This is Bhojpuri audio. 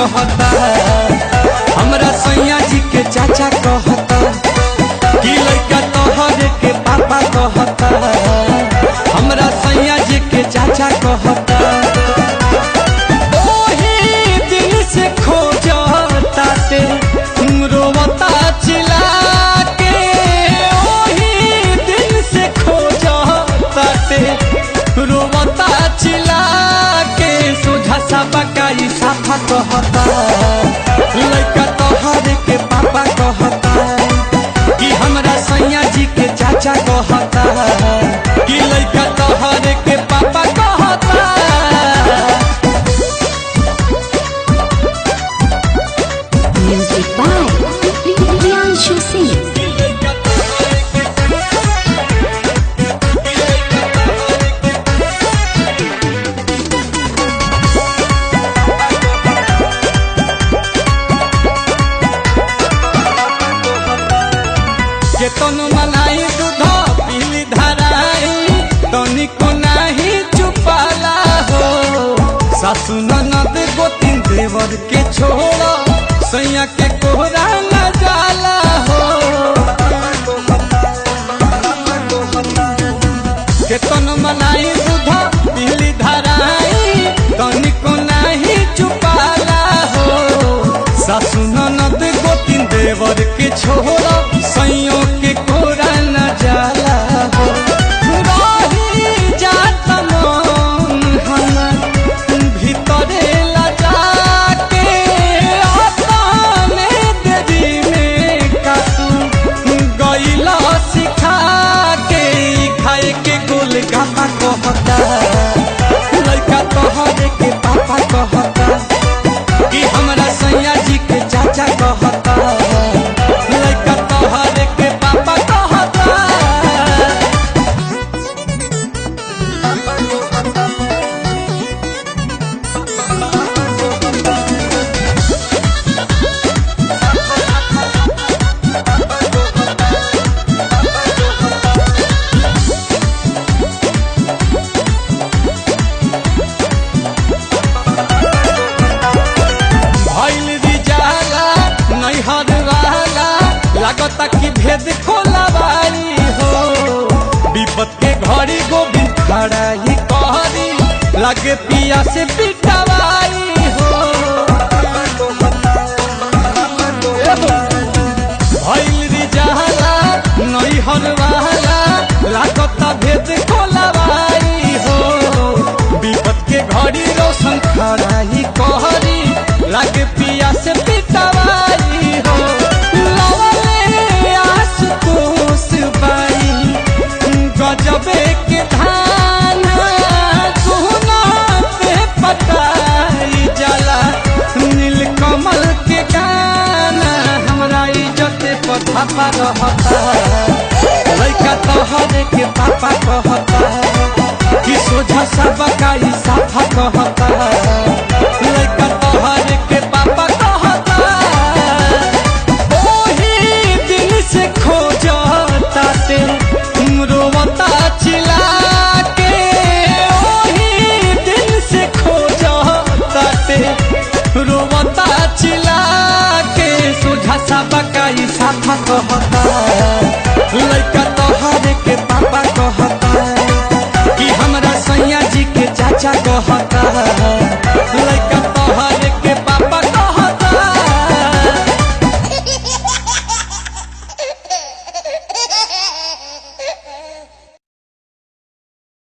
कहता, हमरा सैया जी के चाचा कहता, कि लड़का तोहरे के पापा कहता, हमरा सैया जी के चाचा कहता। ओही दिन से खोजता ते रोवता चिल्ला के, ओही दिन से खोजता ते रोवता चिल्ला के, सोझा सा बकाई साफा कहता, लड़का तोहरे के पापा कहता, कि हमरा सैया जी के चाचा कहता, कि लड़का तोहरे के पापा कहता। Music by Priyanshu Singh. केतन मलाई दूध पीली धराई, तनिको नाही चुपाला हो, सासु ननद गोतिन देवर के छोड़, सैया के कोहरा न जाला हो। केतन मलाई दूध पीली धराई, तनिको नाही चुपाला हो, सासु ननद गोतिन देवर के छोड़, सैयों के कोरा न जाला हो। रही जात मन हमर भीतरे लजा के, अपने देरी में कातू गइला सिखा के, खाए के गोलगप्पा कहता, लड़का तोहरे के पापा कहता, कि हमरा सैया जी के चाचा कहता, लड़का तोहरे के पापा कहता। लागता कि भेद खोलवाई हो, विपत के घड़ी गोविंद खड़ा ही कहरी, लगे पिया से पिटवाई हो। भइल रिजाला नैहर वाला, लागता भेद खोलवाई हो, विपत के घड़ी रोशन खड़ा ही कहरी, लगे पिया से पिटवाई हो। गजबे के धान सोना पे पटाई जाला, नीलकमल के गाना हमरा इज्जत पर छापा रहता, लड़का तोहरे के पापा कहता, कि सोझा सा बकाई साफा कहता, लड़का तोहरे के पापा कहता। ओही दिन से खोजता ते रोवता चिल्ला के, ओही दिन से खोजता ते रोवता चिल्ला के, सोझा सा बकाई साफा कहता, लड़का तोहरे के पापा कहता, कि हमरा सैया जी के चाचा कहता,